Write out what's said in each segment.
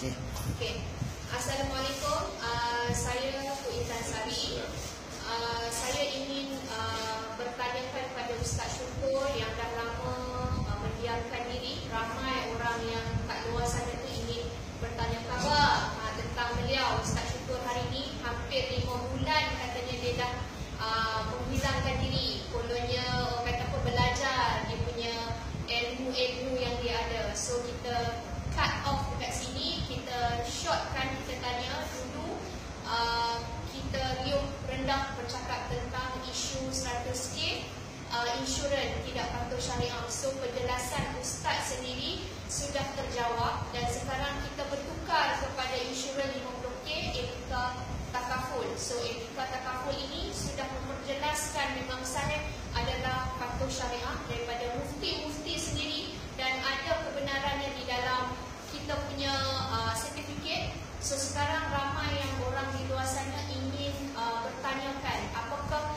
Okay. Assalamualaikum. Saya Pu Intan Sari. Saya ingin bertanyakan kepada Ustaz Syukur yang dah lama mendiamkan diri. Ramai orang yang kat luar sana tu ingin bertanya khabar tentang beliau. Ustaz Syukur hari ini hampir 5 bulan katanya dia dah menghilangkan diri. Kononnya orang kata apa, belajar dia punya ilmu-ilmu yang dia ada. So kita cut off dekat sini, kita shortkan, kita tanya dulu. Kita riuh rendah bercakap tentang isu 100k insurans tidak patuh syariah. So penjelasan Ustaz sendiri sudah terjawab dan sekarang kita bertukar kepada insurans 50k etika takaful. So etika takaful ini sudah memperjelaskan memang sahih adalah patuh syariah daripada mufti-mufti sendiri dan ada kebenarannya di dalam kita punya sertifikat. So sekarang ramai yang orang di luar sana ingin bertanyakan apakah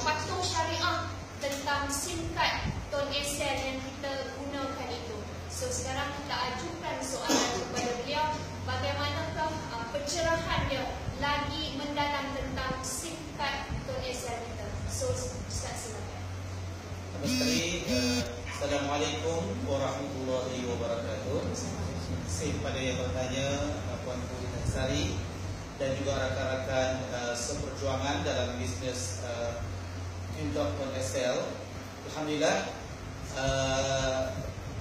patuh syariah tentang SIM card Tun Excel yang kita gunakan itu. So sekarang kita ajukan soalan kepada beliau, bagaimanakah pencerahan dia lagi mendalam tentang SIM card Tun Excel kita. So Ustaz silakan. Assalamualaikum warahmatullahi wabarakatuh. Kepada yang bertanya, Puan Pu Intan Sari dan juga rakan-rakan seperjuangan dalam bisnes Tun.SL. Alhamdulillah,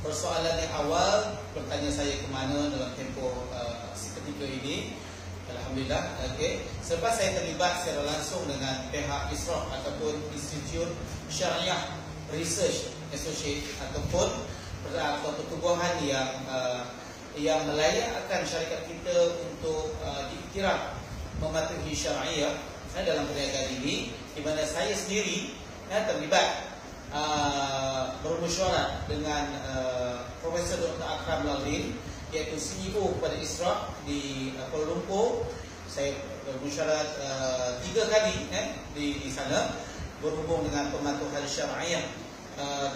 persoalan yang awal bertanya saya ke mana dalam tempoh seketika ini. Alhamdulillah, okey. Selepas saya terlibat secara langsung dengan pihak ISRAF ataupun Institute Syariah Research Associate ataupun pertubuhan yang melayakkan syarikat kita untuk diiktiraf mematuhi syariah dalam perniagaan ini, di mana saya sendiri terlibat bermusyawarah dengan Profesor Dr. Akram Lalin, iaitu CEO kepada ISRAF di Kuala Lumpur. Saya bermusyawarah 3 kali di sana berhubung dengan pematuhan syariah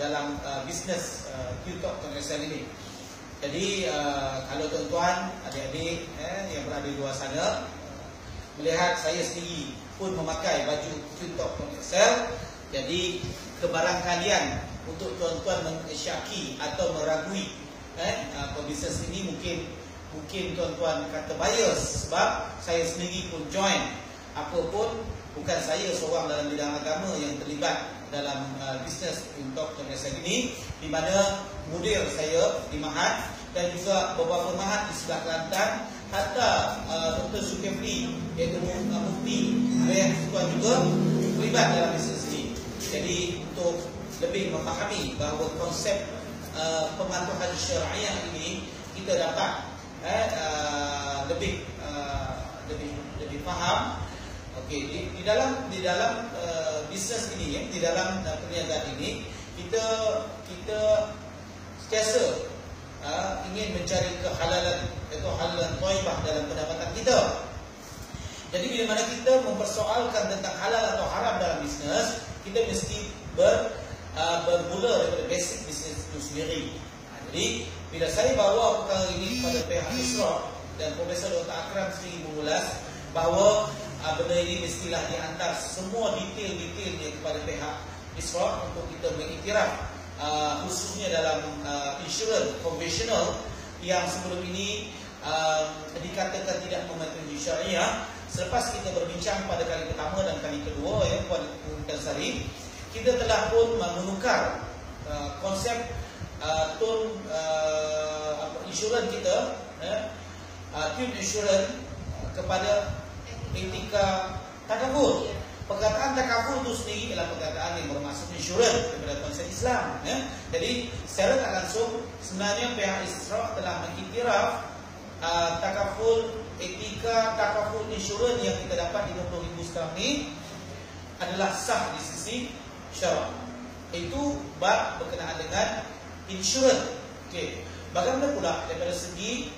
dalam bisnes Tun.SL ini. Jadi kalau tuan-tuan, adik-adik yang berada di luar sana melihat saya sendiri pun memakai baju Tun.SL, jadi kebarangkalian untuk tuan-tuan mensyaki atau meragui pebisnes ini mungkin tuan-tuan kata bias sebab saya sendiri pun join. Apapun, bukan saya seorang dalam bidang agama yang terlibat dalam bisnes Tun.SL ini, di mana mudir saya di Mahat dan juga beberapa Mahat di sebelah Kelantan, hatta Dr. Zulkifli iaitu mufti ayah tuan juga terlibat dalam bisnes ini. Jadi untuk lebih memahami bahawa konsep pematuhan syariah ini kita dapat lebih faham. Okey, di dalam bisnes ini, di dalam perniagaan ini, kita sentiasa ingin mencari kehalalan atau halalan thayyibah dalam pendapatan kita. Jadi bila mana kita mempersoalkan tentang halal atau haram dalam bisnes, kita mesti bermula daripada basic bisnes itu sendiri. Jadi bila saya bawa perkara ini kepada pihak ISRAF dan Profesor Dr. Akram sendiri mengulas bahawa benda ini mestilah dihantar semua detail-detailnya kepada pihak ISRAF untuk kita mengiktiraf, khususnya dalam insurans konvensional yang sebelum ini dikatakan tidak mematuhi syariah. Selepas kita berbincang pada kali pertama dan kali kedua, Puan Intan Sari, kita telah pun menukar konsep insurans kita, Tun Insurans kepada etika takaful. Perkataan takaful itu sendiri adalah perkataan yang bermaksud insurans daripada konsep Islam. Jadi secara tak langsung sebenarnya pihak ISRAF telah mengiktiraf takaful, etika takaful insurans yang kita dapat di 20,000 sekarang ni adalah sah di sisi syarak. Itu bab berkenaan dengan insurans. Okey. Bagaimana pula daripada segi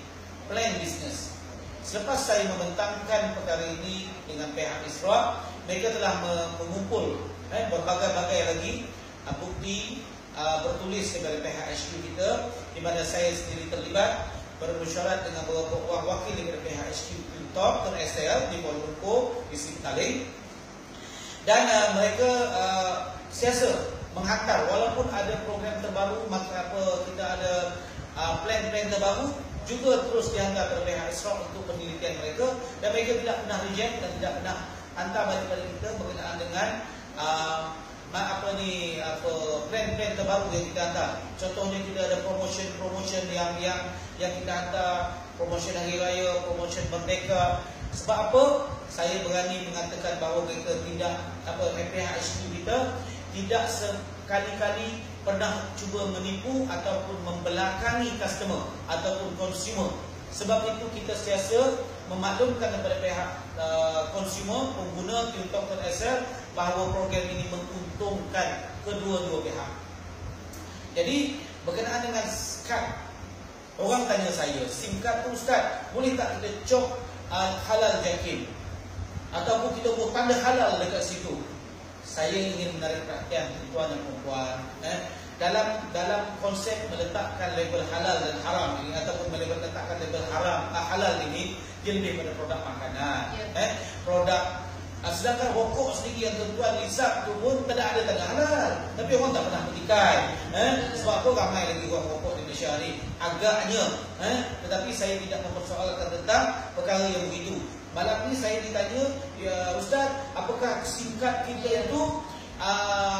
plan bisnes? Selepas saya membentangkan perkara ini dengan pihak ISRAF, mereka telah mengumpul berbagai-bagai lagi bukti bertulis daripada pihak HQ kita, di mana saya sendiri terlibat bermusyawarah dengan beberapa wakil daripada pihak HQ Top dan SL di Kuala Lumpur, di Siptaling, dan mereka siasa menghantar walaupun ada program terbaru, maka kita ada plan-plan terbaru juga terus dihantar kepada pihak ISROC untuk penelitian mereka, dan mereka tidak pernah reject dan tidak pernah hantar balik kepada kita berkenaan dengan plan-plan terbaru yang kita hantar. Contohnya kita ada promotion yang kita hantar, promotion Hari Raya, promotion Merdeka. Sebab apa? Saya berani mengatakan bahawa mereka tidak pihak HQ kita tidak sekali-kali pernah cuba menipu ataupun membelakangi customer ataupun consumer. Sebab itu kita sentiasa memaklumkan kepada pihak consumer, pengguna TikTok dan SL bahawa program ini menguntungkan kedua-dua pihak. Jadi berkenaan dengan kad, orang tanya saya, SIM card tu Ustaz, boleh tak kita cop halal yakin ataupun kita buat tanda halal dekat situ? Saya ingin menarik perhatian tuan dan puan, dalam konsep meletakkan label halal dan haram ini ataupun meletakkan label halal ini, dia lebih pada produk makanan, produk. Sedangkan rokok sendiri yang tuan hisap tu pun tidak ada tanda halal, tapi orang tak pernah petikai. Sebab apa? Ramai lagi orang rokok di Malaysia ni agaknya, tetapi saya tidak mempersoalkan tentang perkara yang begitu. Malam ni saya ditanya, ya Ustaz, apakah SIM card kita itu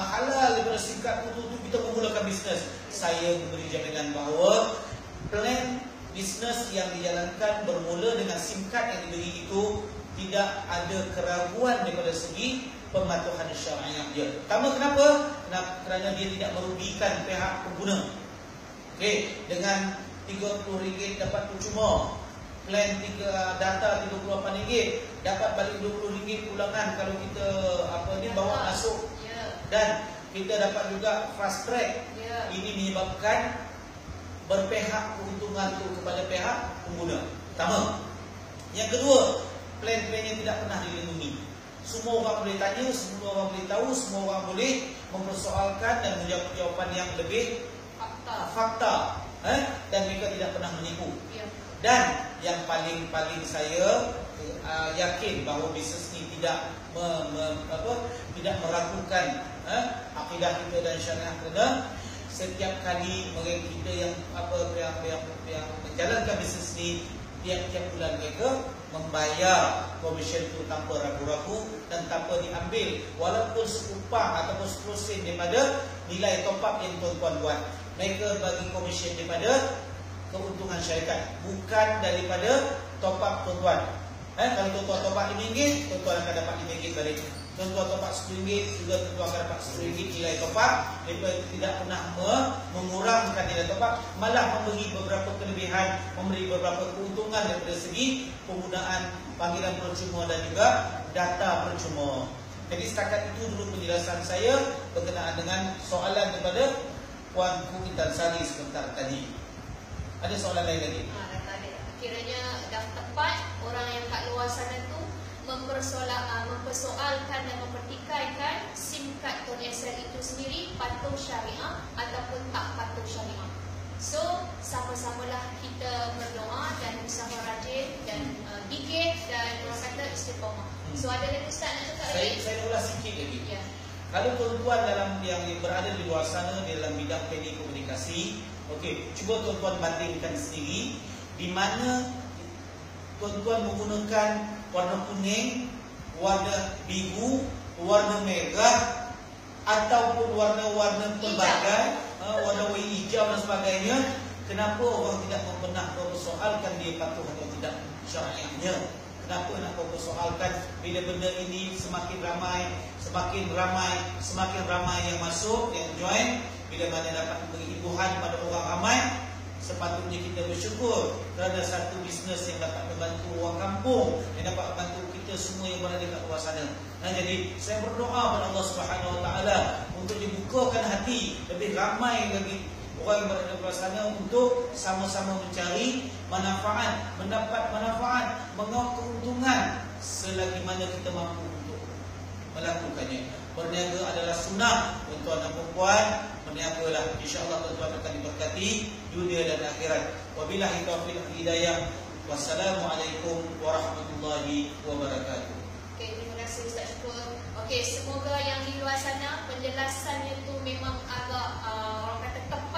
halal daripada SIM card untuk kita memulakan bisnes? Saya memberi jaminan bahawa plan bisnes yang dijalankan bermula dengan SIM card yang diberi itu tidak ada keraguan daripada segi pematuhan syariah dia. Pertama, kenapa? Kerana dia tidak merugikan pihak pengguna. Okey, dengan RM30 dapat percuma, plan data RM38, dapat balik RM20 pulangan kalau kita bawa masuk, dan kita dapat juga fast track. Ini menyebabkan berpihak keuntungan itu kepada pihak pengguna. Pertama. Yang kedua, plan-plan yang tidak pernah dilindungi. Semua orang boleh tanya, semua orang boleh tahu, semua orang boleh mempersoalkan dan menjawab jawapan yang lebih fakta, dan mereka tidak pernah menipu. Dan yang paling saya yakin bahawa bisnes ini tidak tidak meragukan akidah kita dan syariah kita. Setiap kali mereka kita yang menjalankan bisnes ini, tiap-tiap bulan mereka membayar komisen itu tanpa ragu-ragu dan tanpa diambil walaupun seupah ataupun 10 sen daripada nilai top up yang tuan-tuan buat. Mereka bagi komisen daripada keuntungan syarikat, bukan daripada top up tuan-tuan. Kalau tuan-tuan top up RM5, tuan-tuan akan dapat RM5 balik. Tuan-tuan top up RM10 juga, tuan-tuan akan dapat RM10 nilai top up. Mereka tidak pernah mengurangkan nilai top up, malah memberi beberapa kelebihan, memberi beberapa keuntungan daripada segi penggunaan panggilan percuma dan juga data percuma. Jadi setakat itu dulu penjelasan saya berkenaan dengan soalan daripada Puan Ku Intan Sari sebentar tadi. Ada soalan lain lagi? Kiranya dah tepat orang yang kat luar sana tu mempersoalkan dan mempertikaikan SIM card Tun SL itu sendiri patuh syariah ataupun tak patuh syariah. So, sama-samalah kita berdoa dan usaha rajin dan gigih dan orang kata istiqamah. So, ada lagi Ustaz nak cakap lagi? Saya ulas sikit lagi. Kalau tuan-tuan yang berada di luar sana dalam bidang telekomunikasi, okey, cuba tuan-tuan bandingkan sendiri di mana tuan-tuan menggunakan warna kuning, warna biru, warna merah ataupun warna-warna pelbagai, warna hijau dan sebagainya. Kenapa orang tidak pernah mempersoalkan dia patuh atau tidak syariahnya? Kenapa nak mempersoalkan bila benda ini semakin ramai yang masuk, yang join, bila mana dapat memberi hiburan pada orang ramai? Sepatutnya kita bersyukur kerana satu bisnes yang dapat membantu orang kampung, yang dapat membantu kita semua yang berada dekat luar sana. Jadi saya berdoa kepada Allah Subhanahu Wa Taala untuk dibukakan hati lebih ramai lagi orang yang berada di luar sana untuk sama-sama mencari manfaat, mendapat manfaat, mengauk keuntungan selagi mana kita mampu untuk melakukannya. Berniaga adalah sunnah, tuan-tuan dan puan. Berniagalah, insya-Allah tuan-tuan akan diberkati dunia dan akhirat. Wabillahi taufiq wal hidayah. Wassalamualaikum warahmatullahi wabarakatuh. Okay, terima kasih Ustaz Syukur. Okay, semoga yang di luar sana penjelasannya tu memang agak orang kata tepat